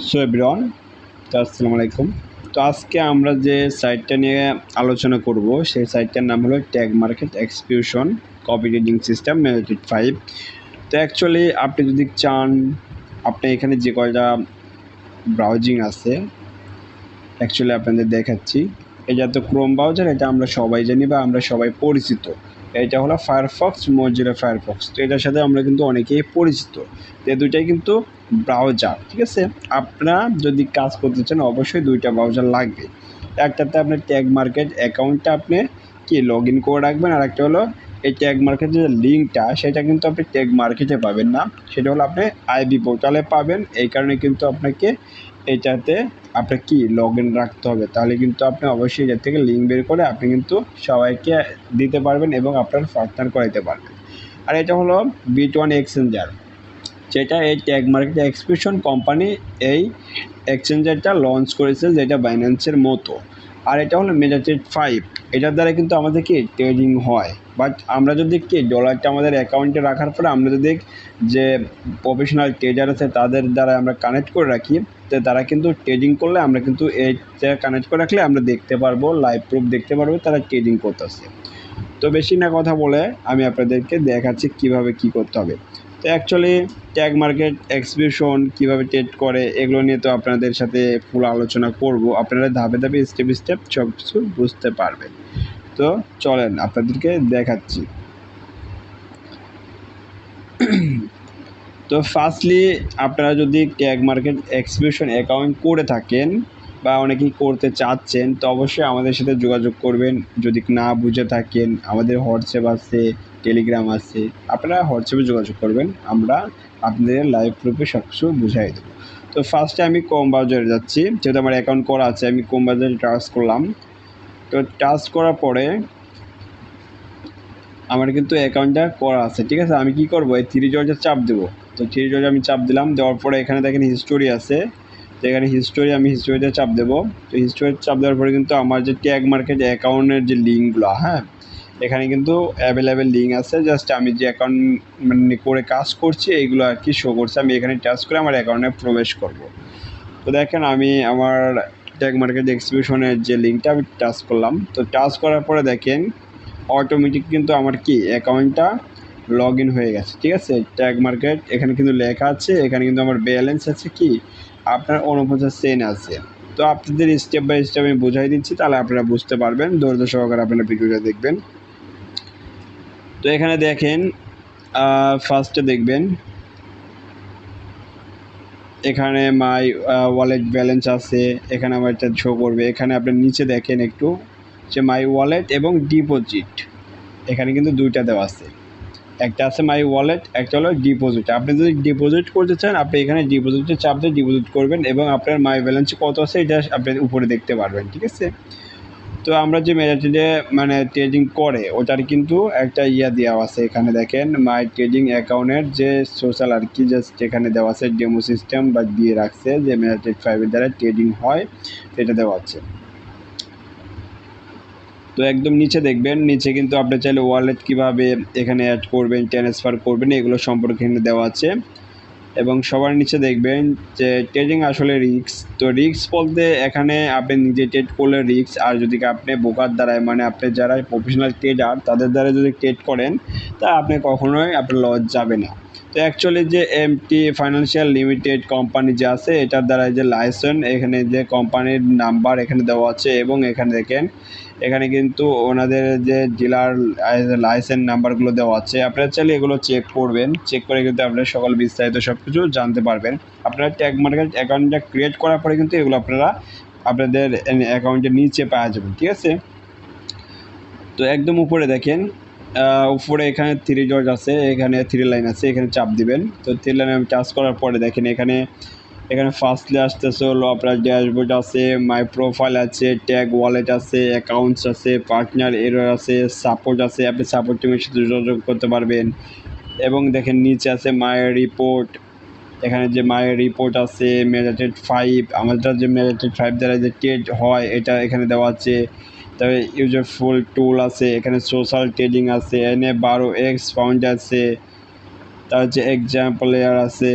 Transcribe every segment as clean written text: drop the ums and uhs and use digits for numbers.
So everyone, তো আসসালামু আলাইকুম। তো আজকে আমরা যে সাইটটা নিয়ে আলোচনা করব সেই সাইটটার নাম হলো tag market execution copy reading system managed 5। তো অ্যাকচুয়ালি আপনি যদি চান, আপনি এখানে যে কয়টা ব্রাউজিং আছে অ্যাকচুয়ালি আপনাদের দেখাচ্ছি। এটা তো ক্রোম ব্রাউজার, এটা আমরা সবাই জানি বা আমরা সবাই পরিচিত। এটা হলো ফায়ারফক্স, মজিলা ফায়ারফক্স। তো এটার সাথে আমরা কিন্তু অনেকেই পরিচিত। তো এই দুইটাই কিন্তু ব্রাউজার, ঠিক আছে। আপনারা যদি কাজ করতে চান অবশ্যই দুইটা ব্রাউজার লাগবে। একটাতে আপনার ট্যাগ মার্কেট অ্যাকাউন্টটা আপনি কি লগ ইন করে রাখবেন, আর একটা হলো এই ট্যাগ মার্কেটের যে লিঙ্কটা সেটা কিন্তু আপনি ট্যাগ মার্কেটে পাবেন না, সেটা হলো আপনি আইবি পোর্টালে পাবেন। এই কারণে কিন্তু আপনাকে এটাতে আপনার কি লগ ইন রাখতে হবে, তাহলে কিন্তু আপনি অবশ্যই এটার থেকে লিঙ্ক বের করে আপনি কিন্তু সবাইকে দিতে পারবেন এবং আপনার পার্টনার করাইতে পারবেন। আর এটা হলো বিট1 এক্সচেঞ্জার, যেটা এই ট্যাগ মার্কেট এক্সিকিউশন কোম্পানি এই এক্সচেঞ্জারটা লঞ্চ করেছে, যেটা বাইন্যান্সের মতো। আর এটা হলো মেটাট্রেড 5, এটার দ্বারা কিন্তু আমাদের কি ট্রেডিং হয়। বাট আমরা যদি কি ডলারটা আমাদের অ্যাকাউন্টে রাখার পরে আমরা যদি যে প্রফেশনাল ট্রেডার আছে তাদের দ্বারা আমরা কানেক্ট করে রাখি, তো তারা কিন্তু ট্রেডিং করলে আমরা কিন্তু এইটা কানেক্ট করে রাখলে আমরা দেখতে পারবো, লাইভ প্রুফ দেখতে পারবো তারা ট্রেডিং করতেছে। তো বেশি না কথা বলে আমি আপনাদেরকে দেখাচ্ছি কিভাবে কি করতে হবে। তো অ্যাকচুয়ালি ট্যাগ মার্কেট এক্সিকিউশন কীভাবে ট্রেড করে এগুলো নিয়ে তো আপনাদের সাথে ফুল আলোচনা করব, আপনারা ধাপে ধাপে স্টেপ স্টেপ সব কিছু বুঝতে পারবেন। তো চলেন আপনাদেরকে দেখাচ্ছি। তো ফার্স্টলি আপনারা যদি ট্যাগ মার্কেট এক্সিকিউশন অ্যাকাউন্ট করে থাকেন বা অনেকেই করতে চাচ্ছেন, তো অবশ্যই আমাদের সাথে যোগাযোগ করবেন। যদি না বুঝে থাকেন আমাদের হোয়াটসঅ্যাপ আছে, টেলিগ্রাম আছে, আপনারা হোয়াটসঅ্যাপে যোগাযোগ করবেন, আমরা আপনাদের লাইভ প্রুফে সব কিছু বুঝাই দেবো। তো ফার্স্টে আমি কম বাজারে যাচ্ছি, যেহেতু আমার অ্যাকাউন্ট করা আছে আমি কম বাজারে টাচ করলাম। তো টাচ করার পরে আমার কিন্তু অ্যাকাউন্টটা করা আছে, ঠিক আছে। আমি কি করব, এই থ্রি ডটে চাপ দেবো। তো থ্রি ডটে আমি চাপ দিলাম, দেওয়ার পরে এখানে দেখেন হিস্টোরি আছে, তো এখানে হিস্টোরি, আমি হিস্টোরিতে চাপ দেবো। তো হিস্টোরিতে চাপ দেওয়ার পরে কিন্তু আমার যে ট্যাগ মার্কেট অ্যাকাউন্টের যে লিঙ্কগুলো, হ্যাঁ এখানে কিন্তু অ্যাভেলেবেল লিঙ্ক আছে। জাস্ট আমি যে অ্যাকাউন্ট মানে করে কাজ করছি এইগুলো আর কি শো করছে, আমি এখানে টাচ করে আমার অ্যাকাউন্টে প্রবেশ করব। তো দেখেন আমি আমার ট্যাগ মার্কেট এক্সিকিউশনের যে লিঙ্কটা আমি টাচ করলাম। তো টাচ করার পরে দেখেন অটোমেটিক কিন্তু আমার কি অ্যাকাউন্টটা লগ ইন হয়ে গেছে, ঠিক আছে। ট্যাগ মার্কেট এখানে কিন্তু লেখা আছে, এখানে কিন্তু আমার ব্যালেন্স আছে কি আপনার 49 সেন্ট আছে। তো আপনাদের স্টেপ বাই স্টেপ আমি বোঝাই দিচ্ছি, তাহলে আপনারা বুঝতে পারবেন, ধৈর্য সহকারে আপনারা ভিডিওটা দেখবেন। তো এখানে দেখেন ফার্স্টে দেখবেন এখানে মাই ওয়ালেট ব্যালেন্স আছে, এখানে আমার এটা শো করবে। এখানে আপনি নিচে দেখেন একটু যে মাই ওয়ালেট এবং ডিপোজিট, এখানে কিন্তু দুইটা দেওয়া আছে, একটা আছে মাই ওয়ালেট, একটা হলো ডিপোজিট। আপনি যদি ডিপোজিট করতে চান আপনি এখানে ডিপোজিটে চাপ দিয়ে ডিপোজিট করবেন এবং আপনার মাই ব্যালেন্সে কত আছে এটা আপনি উপরে দেখতে পারবেন, ঠিক আছে। তো আমরা যে মেটাট্রেডে মানে ট্রেডিং করে ওটার কিন্তু একটা দেওয়া আছে, এখানে দেখেন মাই ট্রেডিং অ্যাকাউন্টের যে সোশ্যাল আর কি জাস্ট এখানে দেওয়া আছে ডেমো সিস্টেম বা দিয়ে রাখছে যে মেটাট্রেড 5-এর দ্বারা ট্রেডিং হয়, সেটা দেওয়া আছে। তো একদম নিচে দেখবেন, নিচে কিন্তু আপনি চাইলে ওয়ালেট কীভাবে এখানে অ্যাড করবেন, ট্রান্সফার করবেন, এগুলো সম্পর্কে এখানে দেওয়া আছে। এবং সবার নিচে দেখবেন যে ট্রেডিং আসলে রিস্ক। তো রিস্ক বলতে এখানে আপনি নিজে ট্রেড করলে রিস্ক, আর যদি আপনি বোকার দ্বারায় মানে আপনি যারা প্রফেশনাল ট্রেডার তাদের দ্বারা যদি ট্রেড করেন তা আপনি কখনোই আপনার লস যাবে না। তো অ্যাকচুয়ালি যে এমটি ফাইন্যান্সিয়াল লিমিটেড কোম্পানি যে আছে এটার দ্বারা যে লাইসেন্স, এখানে যে কোম্পানির নাম্বার এখানে দেওয়া আছে এবং এখানে দেখেন এখানে কিন্তু ওনাদের যে ডিলার লাইসেন্স নাম্বারগুলো দেওয়া আছে, আপনারা চাইলে এগুলো চেক করবেন, চেক করে কিন্তু আপনারা সকল বিস্তারিত সব কিছু জানতে পারবেন। আপনারা ট্যাগ মার্কেট অ্যাকাউন্টটা ক্রিয়েট করার পরে কিন্তু এগুলো আপনারা আপনাদের অ্যাকাউন্টের নিচে পাওয়া যাবেন, ঠিক আছে। তো একদম উপরে দেখেন উপরে এখানে থ্রি ডট আছে, এখানে থ্রি লাইন আছে, এখানে চাপ দিবেন। তো থ্রি লাইনে আমি টাচ করার পরে দেখেন এখানে ফার্স্টলি আসতেছে হলো আপনার ড্যাশবোর্ড আছে, মাই প্রোফাইল আছে, ট্যাগ ওয়ালেট আছে, অ্যাকাউন্টস আছে, পার্টনার এরর আছে, সাপোর্ট আছে, আপনি সাপোর্ট টিমের সাথে যোগাযোগ করতে পারবেন। এবং দেখেন নিচে আছে মাই রিপোর্ট, এখানে যে মাই রিপোর্ট আছে, মেটাট্রেড 5, আমাদের যে মেটাট্রেড 5 দ্বারা যে ট্রেড হয় এটা এখানে দেওয়া আছে। তবে ইউজারফুল টুল আছে, এখানে সোশ্যাল ট্রেডিং আছে, এনে 12x ফাউন্ড আছে, তার হচ্ছে এক্সাম্পল এয়ার আছে,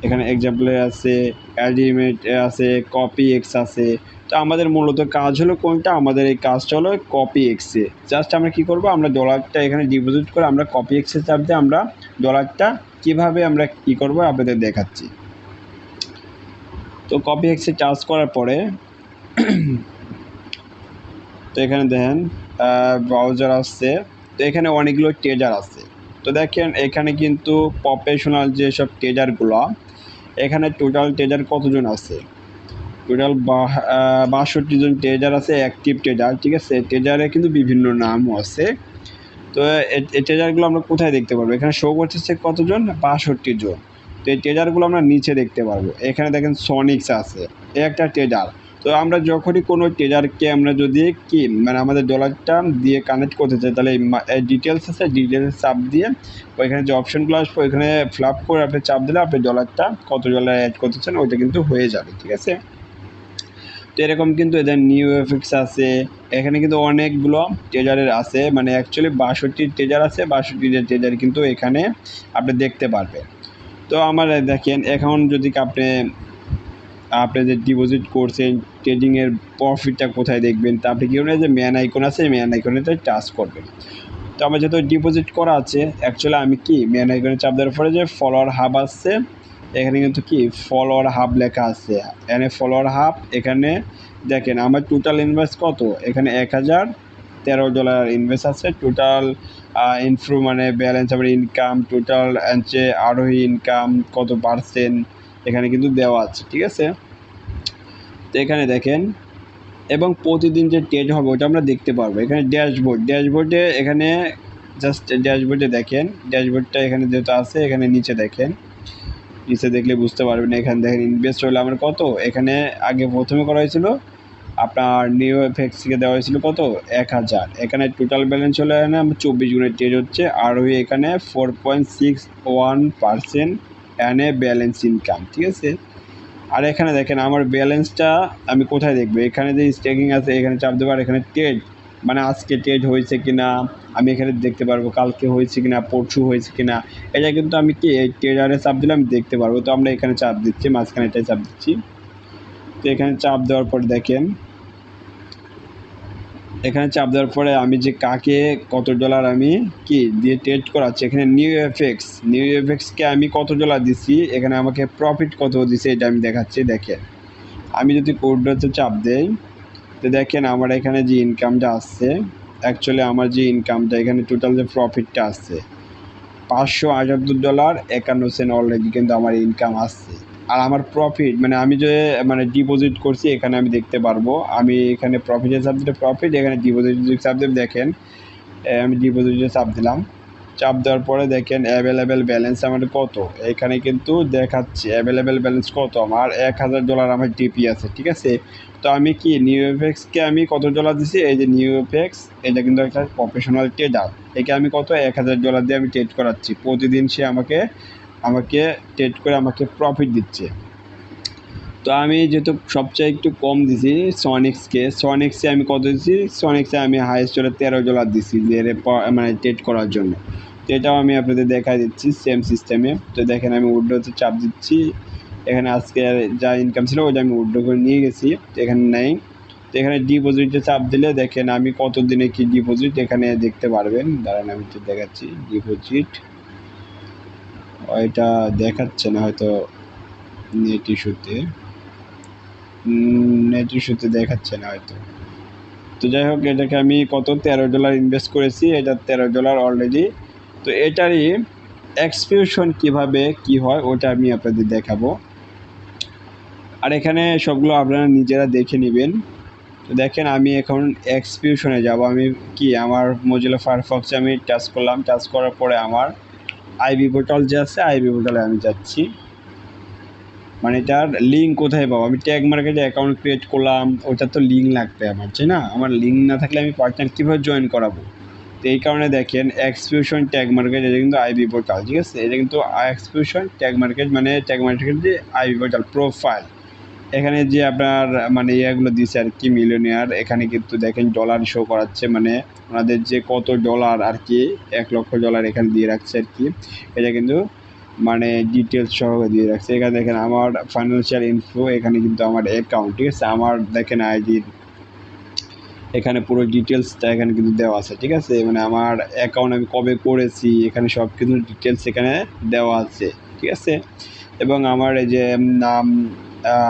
এখানে এক্সাম্পলে আছে, অ্যাডিমেট আছে, কপি এক্স আছে। তো আমাদের মূলত কাজ হলো কোনটা, আমাদের এই কাজটা হলো কপি এক্সে। জাস্ট আমরা কী করবো, আমরা ডলারটা এখানে ডিপোজিট করে আমরা কপি এক্সে চাপ দিয়ে আমরা ডলারটা কীভাবে আমরা কী করবো আপনাদের দেখাচ্ছি। তো কপি এক্সে চার্জ করার পরে তো এখানে দেখেন ব্রাউজার আসছে। তো এখানে অনেকগুলো ট্রেজার আছে। তো দেখেন এখানে কিন্তু প্রফেশনাল যেসব ট্রেজারগুলো, এখানে টোটাল ট্রেজার কতজন আছে, টোটাল ৬২ জন ট্রেজার আছে, অ্যাক্টিভ ট্রেজার। ঠিক আছে, ট্রেজারে কিন্তু বিভিন্ন নামও আছে। তো এই ট্রেজারগুলো আমরা কোথায় দেখতে পারবো, এখানে শো করতেছে কতজন, ৬২ জন। তো এই ট্রেজারগুলো আমরা নিচে দেখতে পারবো। এখানে দেখেন সনিক্স আছে, এই একটা ট্রেজার। তো আমরা যখনই কোনো ট্রেজারকে আমরা যদি কি মানে আমাদের ডলারটা দিয়ে কানেক্ট করতে চাই, তাহলে এই ডিটেলস আছে, ডিটেলস চাপ দিয়ে ওইখানে যে অপশনগুলো আসবে ওইখানে ফ্লাপ করে আপনি চাপ দিলে আপনি ডলারটা কত ডলার অ্যাড করতে চান ওইটা কিন্তু হয়ে যাবে। ঠিক আছে, তো এরকম কিন্তু এদের নিউ এফেক্টস আছে। এখানে কিন্তু অনেকগুলো ট্রেজারের আছে, মানে অ্যাকচুয়ালি ৬২ ট্রেজার আছে, ৬২ ট্রেজার কিন্তু এখানে আপনি দেখতে পারবেন। তো আমার দেখেন এখন যদি আপনি যে ডিপোজিট করছেন ট্রেডিংয়ের প্রফিটটা কোথায় দেখবেন, তা আপনি কী করবেন, যে ম্যান আইকন আছে, ম্যান আইকনেতে টাচ করবেন। তো আমার যেহেতু ডিপোজিট করা আছে, অ্যাকচুয়ালি আমি কি ম্যান আইকনে চাপ দেওয়ার পরে যে ফলোয়ার হাব আসছে, এখানে কিন্তু কি ফলোয়ার হাব লেখা আছে, এখানে ফলোয়ার হাব। এখানে দেখেন আমার টোটাল ইনভেস্ট কত, এখানে $1013 ইনভেস্ট আছে। টোটাল ইনফ্লু মানে ব্যালেন্স, আমার ইনকাম টোটাল যে আরোহী ইনকাম কত পার্সেন্ট এখানে কিন্তু দেওয়া আছে। ঠিক আছে, তো এখানে দেখেন এবং প্রতিদিন যে ট্রেড হবে ওটা আমরা দেখতে পারবো। এখানে ড্যাশবোর্ডে এখানে জাস্ট ড্যাশবোর্ডে দেখেন, ড্যাশবোর্ডটা এখানে যেহেতু আছে, এখানে নিচে দেখেন, নিচে দেখলে বুঝতে পারবেন। এখানে দেখেন ইনভেস্ট হলো আমার কত, এখানে আগে প্রথমে করা হয়েছিল আপনার নিউ এফেক্সকে দেওয়া হয়েছিল কত 1000। এখানে টোটাল ব্যালেন্স হলো এখানে 24 গুণের ট্রেড হচ্ছে, আর ওই এখানে 4.61% এনে ব্যালেন্স ইনকাম। ঠিক আছে, আর এখানে দেখেন আমার ব্যালেন্সটা আমি কোথায় দেখবো, এখানে যে স্টেকিং আছে এখানে চাপ দেবো, আর এখানে ট্রেড মানে আজকে ট্রেড হয়েছে কিনা আমি এখানে দেখতে পারবো, কালকে হয়েছে কিনা, পরশু হয়েছে কিনা, এটা কিন্তু আমি কি এই ট্রেডারে চাপ দিলে আমি দেখতে পারবো। তো আমরা এখানে চাপ দিচ্ছি, মাঝখানে এটাই চাপ দিচ্ছি। তো এখানে চাপ দেওয়ার পর দেখেন, এখানে চাপ দেওয়ার পরে আমি যে কাকে কত ডলার আমি কি দিয়ে ট্রেড করাচ্ছি, এখানে নিউ এফেক্সকে আমি কত ডলার দিচ্ছি, এখানে আমাকে প্রফিট কত দিচ্ছে এটা আমি দেখাচ্ছি। দেখেন আমি যদি কোডটাতে চাপ দেই, তো দেখেন আমার এখানে যে ইনকামটা আসছে, অ্যাকচুয়ালি আমার যে ইনকামটা এখানে টোটাল যে প্রফিটটা আসছে $578.51 অলরেডি কিন্তু আমার ইনকাম আসছে। আর আমার প্রফিট মানে আমি যে মানে ডিপোজিট করছি এখানে আমি দেখতে পারবো, আমি এখানে প্রফিটের চাপ দিলে প্রফিট, এখানে ডিপোজিট চাপ দিলে দেখেন আমি ডিপোজিটে চাপ দিলাম। চাপ দেওয়ার পরে দেখেন অ্যাভেলেবেল ব্যালেন্স আমার কত, এখানে কিন্তু দেখাচ্ছে অ্যাভেলেবেল ব্যালেন্স কত, আমার $1000 আমার টিপি আছে। ঠিক আছে, তো আমি কি নিউ এফেক্সকে আমি কত ডলার দিছি, এই যে নিউ এফেক্স এটা কিন্তু একটা প্রফেশনাল ট্রেডার, একে আমি কত $1000 দিয়ে আমি ট্রেড করাচ্ছি, প্রতিদিন সে আমাকে ট্রেড করে আমাকে প্রফিট দিচ্ছে। তো আমি যেহেতু সবচেয়ে একটু কম দিছি সনিক্সে আমি কত দিচ্ছি, সনিক্সে আমি হাইয়েস্ট হলে $13 দিছি যে মানে ট্রেড করার জন্য। তো এটাও আমি আপনাদের দেখাই দিচ্ছি সেম সিস্টেমে। তো দেখেন আমি উইথড্রতে চাপ দিচ্ছি, এখানে আজকে যা ইনকাম ছিল ওইটা আমি উইথড্র করে নিয়ে গেছি, তো এখানে নেই। তো এখানে ডিপোজিটে চাপ দিলে দেখেন আমি কত দিনে কি ডিপোজিট এখানে দেখতে পারবেন। দাঁড়ান আমি একটু দেখাচ্ছি ডিপোজিট, ওইটা দেখাচ্ছে না হয়তো নেট ইস্যুতে দেখাচ্ছে না হয়তো। তো যাই হোক এটাকে আমি কত $13 ইনভেস্ট করেছি, এটা $13 অলরেডি। তো এটারই এক্সিকিউশন কিভাবে কি হয় ওটা আমি আপনাদের দেখাবো, আর এখানে সবগুলো আপনারা নিজেরা দেখে নেবেন। তো দেখেন আমি এখন এক্সিকিউশনে যাব, আমি কি আমার মোজিলা ফায়ারফক্সে আমি টাচ করলাম, টাচ করার পরে আমার আইবি পোর্টাল যে আছে আইবি পোর্টালে আমি যাচ্ছি। মানে এটার লিঙ্ক কোথায় পাবো, আমি ট্যাগ মার্কেটে অ্যাকাউন্ট ক্রিয়েট করলাম, ওটার তো লিঙ্ক লাগবে আমার, তাই না? আমার লিঙ্ক না থাকলে আমি পার্টনার কীভাবে জয়েন করাবো? তো এই কারণে দেখেন এক্সিকিউশন ট্যাগ মার্কেট, এটা কিন্তু আইবি পোর্টাল। ঠিক আছে, এটা কিন্তু এক্সিকিউশন ট্যাগ মার্কেট মানে ট্যাগ মার্কেট যে আইবি পোর্টাল প্রোফাইল, এখানে যে আপনার মানে ইয়েগুলো দিচ্ছে আর কি মিলিয়নিয়ার, এখানে কিন্তু দেখেন ডলার শো করাচ্ছে, মানে ওনাদের যে কত ডলার আর কি $1 লক্ষ এখানে দিয়ে রাখছে আর কি, এটা কিন্তু মানে ডিটেলস সহ দিয়ে রাখছে। এখানে দেখেন আমার ফাইন্যান্সিয়াল ইনফো, এখানে কিন্তু আমার অ্যাকাউন্ট, ঠিক আছে, আমার দেখেন আইডির এখানে পুরো ডিটেলসটা এখানে কিন্তু দেওয়া আছে, ঠিক আছে, মানে আমার অ্যাকাউন্ট আমি কবে করেছি এখানে সব কিছু ডিটেলস এখানে দেওয়া আছে, ঠিক আছে। এবং আমার এই যে নাম,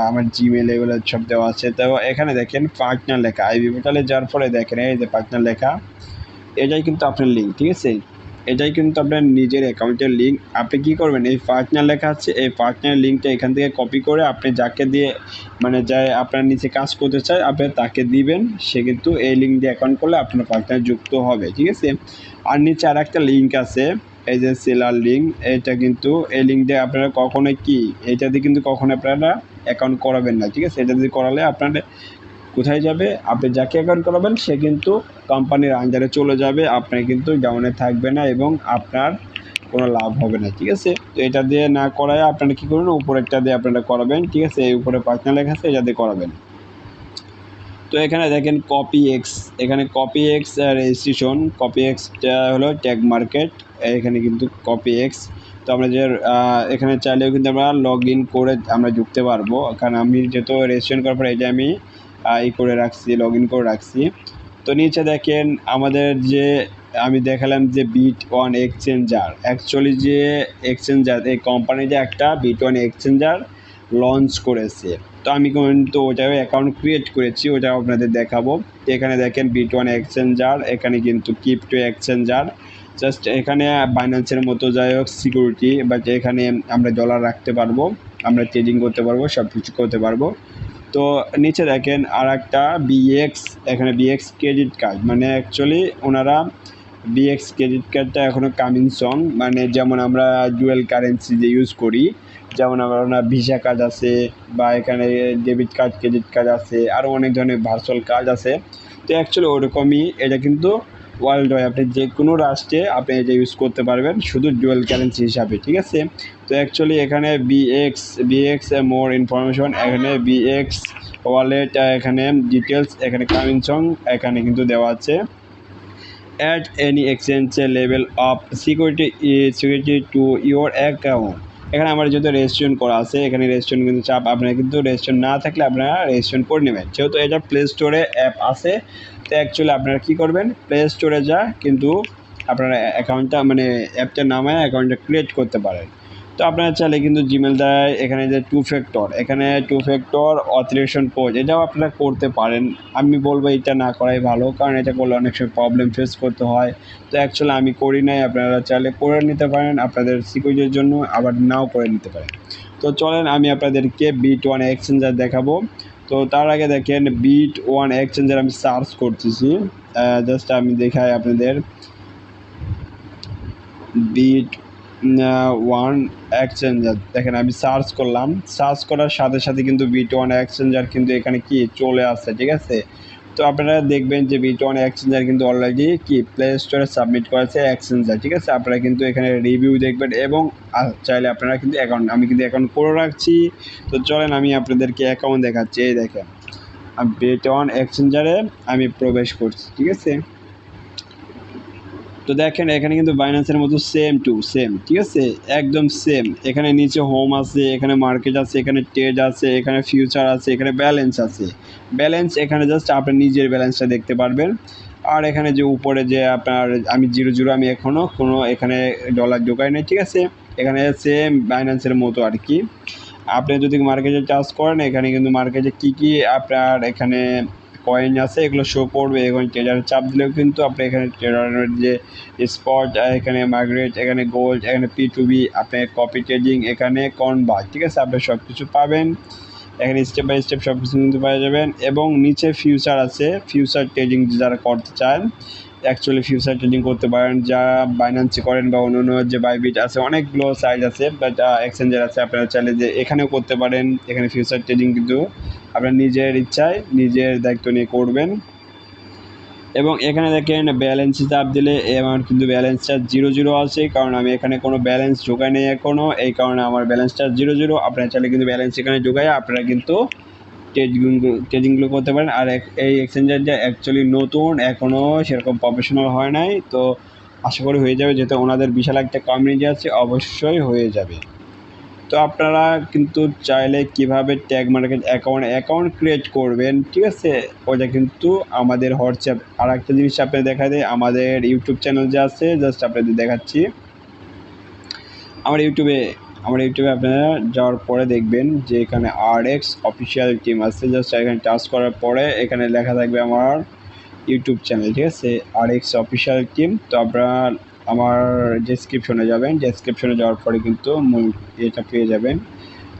আমার জিমেল এগুলো সব দেওয়া আছে। তো এখানে দেখেন পার্টনার লেখা, আইবি পোর্টালে যাওয়ার পরে দেখেন এই যে পার্টনার লেখা, এটাই কিন্তু আপনার লিঙ্ক, ঠিক আছে, এটাই কিন্তু আপনার নিজের অ্যাকাউন্টের লিঙ্ক। আপনি কি করবেন, এই পার্টনার লেখা আছে, এই পার্টনার লিঙ্কটা এখান থেকে কপি করে আপনি যাকে দিয়ে মানে যাই আপনার নিচে কাজ করতে চায় আপনি তাকে দিবেন, সে কিন্তু এই লিঙ্ক দিয়ে অ্যাকাউন্ট করলে আপনার পার্টনার যুক্ত হবে, ঠিক আছে। আর নিচে আর একটা লিঙ্ক আছে, এই যে সেলার লিঙ্ক, এটা কিন্তু এই লিঙ্ক দিয়ে আপনারা কখনোই কি এটা দিয়ে কিন্তু কখনো আপনারা অ্যাকাউন্ট করাবেন না, ঠিক আছে। এটা দিয়ে করালে আপনাদের কোথায় যাবে, আপনি যাকে অ্যাকাউন্ট করাবেন সে কিন্তু কোম্পানির আন্ডারে চলে যাবে, আপনার কিন্তু ডাউনে থাকবে না এবং আপনার কোনো লাভ হবে না, ঠিক আছে। তো এটা দিয়ে না করায় আপনারা কী করবেন, উপরেরটা দিয়ে আপনারা করাবেন, ঠিক আছে, এই উপরে পার্টনার লেখা আছে এটা দিয়ে করাবেন। তো এখানে দেখেন কপি এক্স, এখানে copy x registration, copy extra হলো ট্যাগ মার্কেট, এখানে কিন্তু কপি এক্স। তো আমরা যে এখানে চাইলেও কিন্তু আমরা লগ ইন করে আমরা ঢুকতে পারবো, কারণ আমি যেহেতু রেজিস্ট্রেশন করার পরে এটা আমি করে রাখছি, লগ ইন করে রাখছি। তো নিচে দেখেন আমাদের যে আমি দেখালাম যে বিট1 এক্সচেঞ্জার, অ্যাকচুয়ালি যে এক্সচেঞ্জার এই কোম্পানি যে একটা বিট1 এক্সচেঞ্জার লঞ্চ করেছে, তো আমি কিন্তু ওটাও অ্যাকাউন্ট ক্রিয়েট করেছি, ওটাও আপনাদের দেখাবো। তো এখানে দেখেন বিট1 এক্সচেঞ্জার, এখানে কিন্তু ক্রিপ্টো এক্সচেঞ্জার, জাস্ট এখানে বাইন্যান্সের মতো যাই হোক সিকিউরিটি, বাট এখানে আমরা ডলার রাখতে পারবো, আমরা ট্রেডিং করতে পারবো, সব কিছু করতে পারবো। তো নিচে দেখেন আর একটা বিএক্স, এখানে বিএক্স ক্রেডিট কার্ড, মানে অ্যাকচুয়ালি ওনারা বিএক্স ক্রেডিট কার্ডটা এখনও কামিং সং, মানে যেমন আমরা ডুয়েল কারেন্সি যে ইউজ করি, যেমন আমরা ভিসা কার্ড আছে বা এখানে ডেবিট কার্ড ক্রেডিট কার্ড আছে, আরও অনেক ধরনের ভার্চুয়াল কার্ড আছে। তো অ্যাকচুয়ালি ওরকমই এটা কিন্তু ওয়ার্ল্ড ওয়াইড আপনি যে কোনো রাষ্ট্রে আপনি এটা ইউজ করতে পারবেন, শুধু ডুয়েল কারেন্সি হিসাবে, ঠিক আছে। তো অ্যাকচুয়ালি এখানে বিএক্স মোর ইনফরমেশন, এখানে বিএক্স ওয়ালেট, এখানে ডিটেলস, এখানে কামিং সং এখানে কিন্তু দেওয়া আছে। Add any exchange level of security to your account, এখানে আমার যেহেতু রেজিস্ট্রেশন করা আছে, এখানে রেজিস্ট্রেশন কিন্তু চাপ, আপনারা কিন্তু রেজিস্ট্রেশন না থাকলে আপনারা রেজিস্ট্রেশন করে নেবেন, যেহেতু এটা প্লে স্টোরে অ্যাপ আছে। তো অ্যাকচুয়ালি আপনারা কী করবেন, প্লে স্টোরে যা কিন্তু আপনারা অ্যাকাউন্টটা মানে অ্যাপটা নামায় অ্যাকাউন্টটা ক্রিয়েট করতে পারেন। তো আপনারা চাইলে কিন্তু জিমেল দ্বারা এখানে যে টু ফ্যাক্টর অথেন্টিকেশন কোড এটাও আপনারা করতে পারেন। আমি বলবো এটা না করাই ভালো, কারণ এটা করলে অনেক সময় প্রবলেম ফেস করতে হয়। তো অ্যাকচুয়ালি আমি করি নাই, আপনারা চাইলে করে নিতে পারেন আপনাদের সিকিউরিটির জন্য, আবার নাও করে নিতে পারেন। তো চলেন আমি আপনাদেরকে বিট1 এক্সচেঞ্জার দেখাবো। তো তার আগে দেখেন বিট1 এক্সচেঞ্জার আমি সার্চ করতেছি, জাস্ট আমি দেখাই আপনাদের বিট1 এক্সচেঞ্জার। দেখেন আমি সার্চ করলাম, সার্চ করার সাথে সাথে কিন্তু বিট1 এক্সচেঞ্জার কিন্তু এখানে কি চলে আসছে, ঠিক আছে। তো আপনারা দেখবেন যে বিট1 এক্সচেঞ্জার কিন্তু অলরেডি কি প্লে স্টোরে সাবমিট করেছে এক্সচেঞ্জার, ঠিক আছে। আপনারা কিন্তু এখানে রিভিউ দেখবেন এবং চাইলে আপনারা কিন্তু অ্যাকাউন্ট, আমি কিন্তু অ্যাকাউন্ট করে রাখছি। তো চলেন আমি আপনাদেরকে অ্যাকাউন্ট দেখাচ্ছি, এই দেখেন আমি বিট1 এক্সচেঞ্জারে আমি প্রবেশ করছি, ঠিক আছে। তো দেখেন এখানে কিন্তু বাইন্যান্সের মতো সেম টু সেম, ঠিক আছে, একদম সেম। এখানে নিচে হোম আছে, এখানে মার্কেট আছে, এখানে ট্রেড আছে, এখানে ফিউচার আছে, এখানে ব্যালেন্স আছে। ব্যালেন্স এখানে জাস্ট আপনার নিজের ব্যালেন্সটা দেখতে পারবেন। আর এখানে যে উপরে যে আপনার আমি 0 আমি এখনও কোনো এখানে ডলার ঢোকাই নাই, ঠিক আছে। এখানে সেম বাইন্যান্সের মতো আর কি। আপনি যদি মার্কেটে চার্জ করেন এখানে কিন্তু মার্কেটে কী কী আপনার এখানে কয়েন আছে এগুলো শো করবে, এবং ট্রেডারে চাপ দিলেও কিন্তু আপনি এখানে ট্রেডারের যে স্পট, এখানে মার্কেট, এখানে গোল্ড, এখানে P2B, আপনি কপি ট্রেডিং, এখানে কনভার্ট, ঠিক আছে, আপনি সব কিছু পাবেন এখানে স্টেপ বাই স্টেপ সব কিছু কিন্তু পেয়ে যাবেন। এবং নিচে ফিউচার আছে, ফিউচার ট্রেডিং যারা করতে চান অ্যাকচুয়ালি ফিউচার ট্রেডিং করতে পারেন, যা বাইন্যান্সে করেন বা অন্য যে বাইবিট আছে, অনেকগুলো সাইট আছে বাট এক্সচেঞ্জার আছে, আপনারা চাইলে যে এখানেও করতে পারেন। এখানে ফিউচার ট্রেডিং কিন্তু আপনার নিজের ইচ্ছায় নিজের দায়িত্ব নিয়ে করবেন। এবং এখানে দেখেন ব্যালেন্স চাপ দিলে আমার কিন্তু ব্যালেন্সটা 0 আছে, কারণ আমি এখানে কোনো ব্যালেন্স ঢোকাই নেই এখনও, এই কারণে আমার ব্যালেন্সটা 0। আপনারা চাইলে কিন্তু ব্যালেন্স এখানে ঢোকাই আপনারা কিন্তু ট্রেডিংগুলো করতে পারেন। আর এই এক্সচেঞ্জারটা অ্যাকচুয়ালি নতুন, এখনও সেরকম প্রফেশনাল হয় নাই, তো আশা করি হয়ে যাবে, যেহেতু ওনাদের বিশাল একটা কমিউনিটি আছে, অবশ্যই হয়ে যাবে। তো আপনারা কিন্তু চাইলে কিভাবে ট্যাগ মার্কেট অ্যাকাউন্ট ক্রিয়েট করবেন, ঠিক আছে, ওইটা কিন্তু আমাদের হোয়াটসঅ্যাপ। আর একটা জিনিস আপনাদের দেখা দেয়, আমাদের ইউটিউব চ্যানেল যে আছে, জাস্ট আপনাদের দেখাচ্ছি। আমার ইউটিউবে আপনারা যাওয়ার পরে দেখবেন যে এখানে RX অফিসিয়াল টিম আছে, জাস্ট এখানে টাচ করার পরে এখানে লেখা থাকবে আমার ইউটিউব চ্যানেল, ঠিক আছে, RX অফিসিয়াল টিম। তো আপনারা আমার ডেসক্রিপশনে যাবেন, ডেসক্রিপশনে যাওয়ার পরে কিন্তু মূল এটা পেয়ে যাবেন।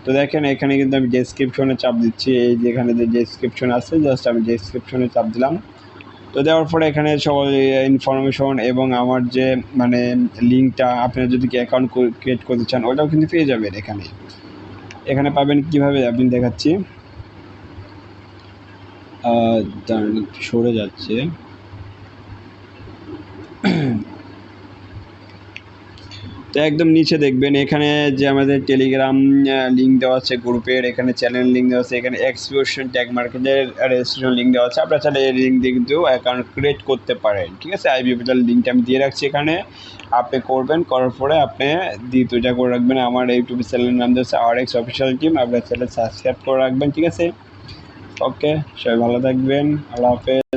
তো দেখেন এখানে কিন্তু আমি ডেসক্রিপশনে চাপ দিচ্ছি, এই যেখানে যে ডেসক্রিপশন আছে, জাস্ট আমি ডেসক্রিপশনে চাপ দিলাম। তো দেওয়ার পরে এখানে সকল ইনফরমেশন এবং আমার যে মানে লিঙ্কটা, আপনারা যদি অ্যাকাউন্ট ক্রিয়েট করতে চান ওটাও কিন্তু পেয়ে যাবেন। এখানে পাবেন কিভাবে আপনি দেখাচ্ছি, দাঁড়ান একটু সরে যাচ্ছে। তো একদম নিচে দেখবেন এখানে যে আমাদের টেলিগ্রাম লিঙ্ক দেওয়া আছে গ্রুপের, এখানে চ্যানেল লিঙ্ক দেওয়া আছে, এখানে এক্সপিউশন ট্যাগ মার্কেটের রেজিস্ট্রেশন লিঙ্ক দেওয়া আছে। আপনারা চাইলে এই লিঙ্ক দিয়ে কিন্তু অ্যাকাউন্ট ক্রিয়েট করতে পারেন, ঠিক আছে। আইবিপিটার লিঙ্কটা আমি দিয়ে রাখছি এখানে, আপনি করবেন, করার পরে আপনি দ্বিতীয়টা করে রাখবেন। আমার ইউটিউব চ্যানেলের নাম দিচ্ছে RX অফিসিয়াল টিম, আপনার চ্যানেল সাবস্ক্রাইব করে রাখবেন, ঠিক আছে। ওকে, সবাই ভালো থাকবেন, আল্লাহ হাফেজ।